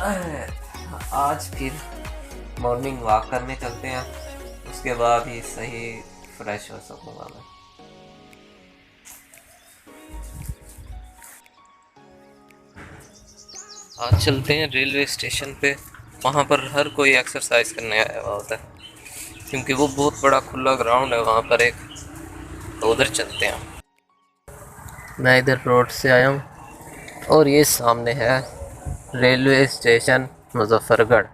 आज फिर morning walk करने चलते हैं, उसके बाद ही सही फ्रेश हो सकूँगा मैं। आज चलते हैं रेलवे स्टेशन पे, वहाँ पर हर कोई एक्सरसाइज करने आया हुआ होता है क्योंकि वो बहुत बड़ा खुला ग्राउंड है वहाँ पर एक, तो उधर चलते हैं। मैं इधर रोड से आया हूँ और ये सामने है रेलवे स्टेशन मुजफ्फरगढ़।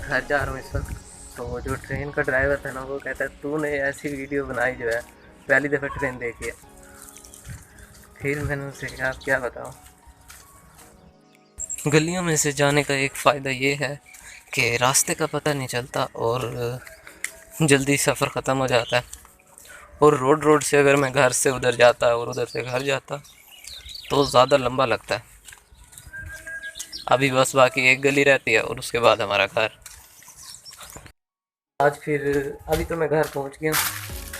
घर जा रहा हूँ इस वक्त, तो जो ट्रेन का ड्राइवर था ना वो कहता है तूने ऐसी वीडियो बनाई जो है पहली दफ़ा ट्रेन देखी है। फिर मैंने उनसे कहा आप क्या बताओ। गलियों में से जाने का एक फ़ायदा ये है कि रास्ते का पता नहीं चलता और जल्दी सफ़र ख़त्म हो जाता है। और रोड से अगर मैं घर से उधर जाता और उधर से घर जाता तो ज़्यादा लंबा लगता है। अभी बस बाकी एक गली रहती है और उसके बाद हमारा घर। आज फिर अभी तो मैं घर पहुंच गया,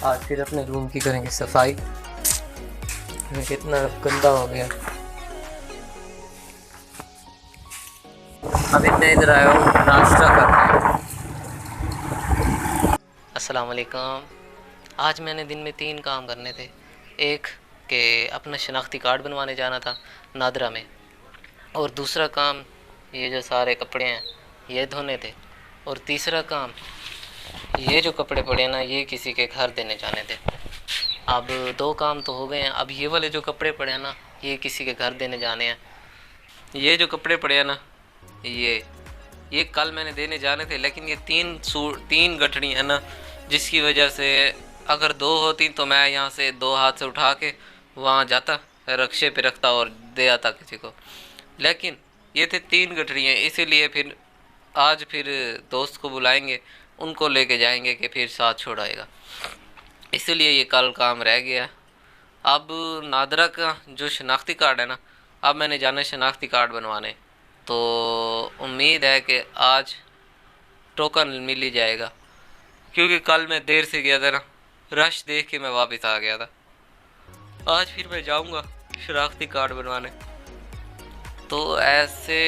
आज फिर अपने रूम की करेंगे सफाई। कितना गंदा हो गया। अभी मैं इधर आया हूँ नाश्ता करने। अस्सलाम वालेकुम। आज मैंने दिन में 3 काम करने थे। एक कि अपना शनाख्ती कार्ड बनवाने जाना था नादरा में, और दूसरा काम ये जो सारे कपड़े हैं ये धोने थे, और तीसरा काम ये जो कपड़े पड़े ना ये किसी के घर देने जाने थे। अब 2 काम तो हो गए हैं, अब ये वाले जो कपड़े पड़े हैं ना ये किसी के घर देने जाने हैं। ये जो कपड़े पड़े हैं ना ये कल मैंने देने जाने थे, लेकिन ये 3 गठड़ी है ना, जिसकी वजह से अगर 2 होती तो मैं यहाँ से 2 हाथ से उठा के वहाँ जाता, रक्शे पे रखता और दे आता किसी को। लेकिन ये थे 3 गठरियाँ, इसीलिए फिर आज फिर दोस्त को बुलाएंगे, उनको लेके जाएंगे कि फिर साथ छोड़ाएगा, इसीलिए ये कल काम रह गया। अब नादरा का जो शनाख्ती कार्ड है ना, अब मैंने जाना शनाख्ती कार्ड बनवाने, तो उम्मीद है कि आज टोकन मिल ही जाएगा, क्योंकि कल मैं देर से गया था ना, रश देख के मैं वापस आ गया था। आज फिर मैं जाऊंगा शनाख्ती कार्ड बनवाने, तो ऐसे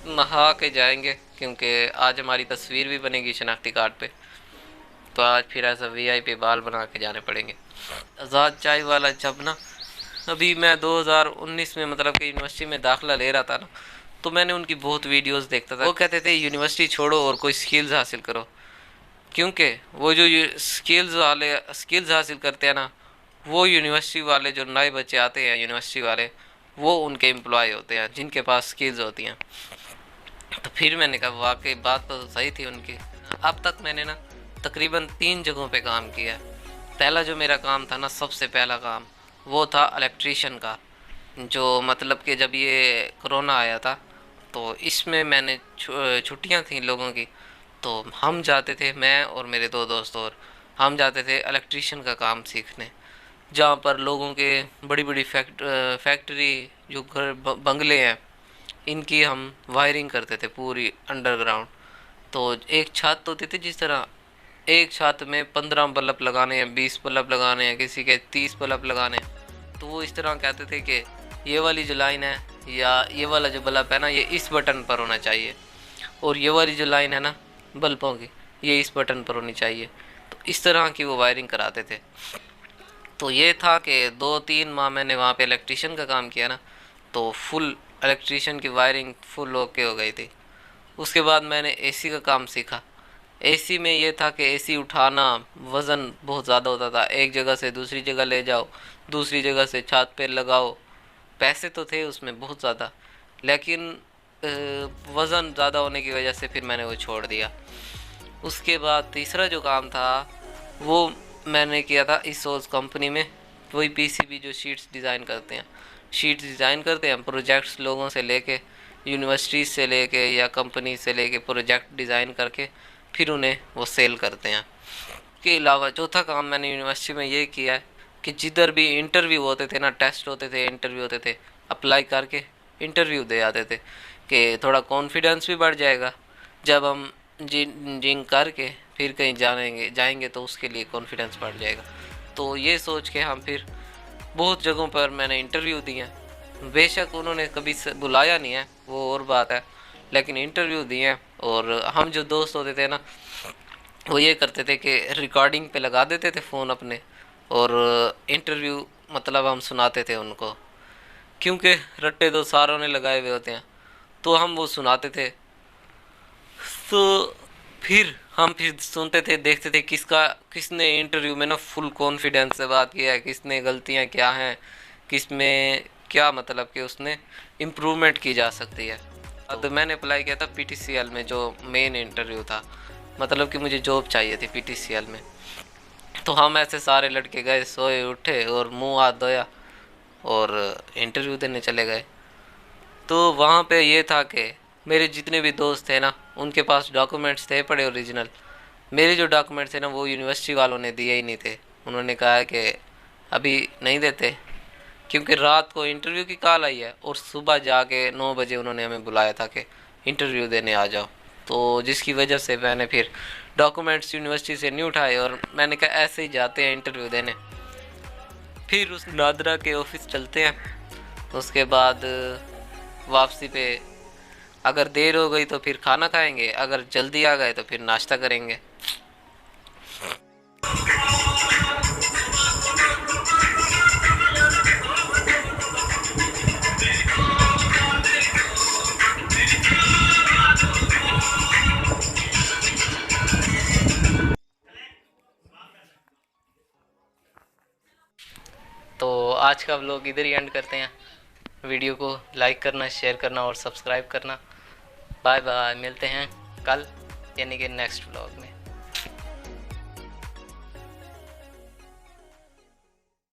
नहा के जाएंगे क्योंकि आज हमारी तस्वीर भी बनेगी शनाख्ती कार्ड पे, तो आज फिर ऐसा वीआईपी बाल बना के जाने पड़ेंगे। आज़ाद चाय वाला जब ना, अभी मैं 2019 में मतलब कि यूनिवर्सिटी में दाखिला ले रहा था ना, तो मैंने उनकी बहुत वीडियोस देखता था। वो कहते थे यूनिवर्सिटी छोड़ो और कोई स्किल्स हासिल करो, क्योंकि वो जो स्किल्स हासिल करते हैं ना, वो यूनिवर्सिटी वाले जो नए बच्चे आते हैं यूनिवर्सिटी वाले, वो उनके एम्प्लॉय होते हैं जिनके पास स्किल्स होती हैं। तो फिर मैंने कहा वाकई बात तो सही थी उनकी। अब तक मैंने ना तकरीबन 3 जगहों पे काम किया। पहला जो मेरा काम था ना, सबसे पहला काम वो था इलेक्ट्रीशियन का, जो मतलब कि जब ये कोरोना आया था तो इसमें मैंने छुट्टियां थी लोगों की, तो हम जाते थे, मैं और मेरे 2 दोस्त और हम जाते थे इलेक्ट्रीशियन का काम सीखने, जहाँ पर लोगों के बड़ी बड़ी फैक्ट्री जो घर बंगले हैं इनकी हम वायरिंग करते थे पूरी अंडरग्राउंड। तो एक छत होती थी, जिस तरह एक छत में 15 बल्ब लगाने हैं, 20 बल्ब लगाने हैं, किसी के 30 बल्ब लगाने हैं, तो वो इस तरह कहते थे कि ये वाली जो लाइन है या ये वाला जो बल्ब है ना ये इस बटन पर होना चाहिए, और ये वाली जो लाइन है ना बल्बों की ये इस बटन पर होनी चाहिए। तो इस तरह की वो वायरिंग कराते थे। तो ये था कि 2-3 माह मैंने वहाँ पे इलेक्ट्रीशियन का काम किया ना, तो फुल इलेक्ट्रीशियन की वायरिंग फुल ओके हो गई थी। उसके बाद मैंने एसी का काम सीखा। एसी में ये था कि एसी उठाना वज़न बहुत ज़्यादा होता था, एक जगह से दूसरी जगह ले जाओ, दूसरी जगह से छत पे लगाओ। पैसे तो थे उसमें बहुत ज़्यादा, लेकिन वज़न ज़्यादा होने की वजह से फिर मैंने वो छोड़ दिया। उसके बाद तीसरा जो काम था वो मैंने किया था इसोस कंपनी में, वही पीसीबी जो शीट्स डिज़ाइन करते हैं, शीट्स डिज़ाइन करते हैं, प्रोजेक्ट्स लोगों से लेके, यूनिवर्सिटीज़ से लेके या कंपनी से लेके प्रोजेक्ट डिज़ाइन करके फिर उन्हें वो सेल करते हैं। के अलावा चौथा काम मैंने यूनिवर्सिटी में ये किया है कि जिधर भी इंटरव्यू होते थे ना, टेस्ट होते थे, इंटरव्यू होते थे, अप्लाई करके इंटरव्यू दे आते थे कि थोड़ा कॉन्फिडेंस भी बढ़ जाएगा। जब हम जिंग करके फिर कहीं जाएंगे तो उसके लिए कॉन्फिडेंस बढ़ जाएगा। तो ये सोच के हम फिर बहुत जगहों पर मैंने इंटरव्यू दिए हैं। बेशक उन्होंने कभी बुलाया नहीं है, वो और बात है, लेकिन इंटरव्यू दिए हैं। और हम जो दोस्त होते थे ना, वो ये करते थे कि रिकॉर्डिंग पे लगा देते थे फ़ोन अपने, और इंटरव्यू मतलब हम सुनाते थे उनको, क्योंकि रट्टे तो सारों ने लगाए हुए होते हैं, तो हम वो सुनाते थे। तो फिर सुनते थे, देखते थे किसने इंटरव्यू में ना फुल कॉन्फिडेंस से बात किया है, किसने गलतियां क्या हैं, किसमें क्या मतलब कि उसने इम्प्रूवमेंट की जा सकती है। तो मैंने अप्लाई किया था पीटीसीएल में, जो मेन इंटरव्यू था, मतलब कि मुझे जॉब चाहिए थी पीटीसीएल में। तो हम ऐसे सारे लड़के गए, सोए उठे और मुंह हाथ धोया और इंटरव्यू देने चले गए। तो वहाँ पे ये था कि मेरे जितने भी दोस्त थे ना, उनके पास डॉक्यूमेंट्स थे पड़े ओरिजिनल। मेरे जो डॉक्यूमेंट्स थे ना, वो यूनिवर्सिटी वालों ने दिए ही नहीं थे। उन्होंने कहा है कि अभी नहीं देते, क्योंकि रात को इंटरव्यू की कॉल आई है और सुबह जाके 9 बजे उन्होंने हमें बुलाया था कि इंटरव्यू देने आ जाओ। तो जिसकी वजह से मैंने फिर डॉक्यूमेंट्स यूनिवर्सिटी से नहीं उठाए और मैंने कहा ऐसे ही जाते हैं इंटरव्यू देने। फिर उस नादरा के ऑफिस चलते हैं। उसके बाद वापसी पे अगर देर हो गई तो फिर खाना खाएंगे, अगर जल्दी आ गए तो फिर नाश्ता करेंगे। तो आज का व्लॉग इधर ही एंड करते हैं। वीडियो को लाइक करना, शेयर करना और सब्सक्राइब करना। बाय बाय, मिलते हैं कल यानी कि नेक्स्ट व्लॉग में।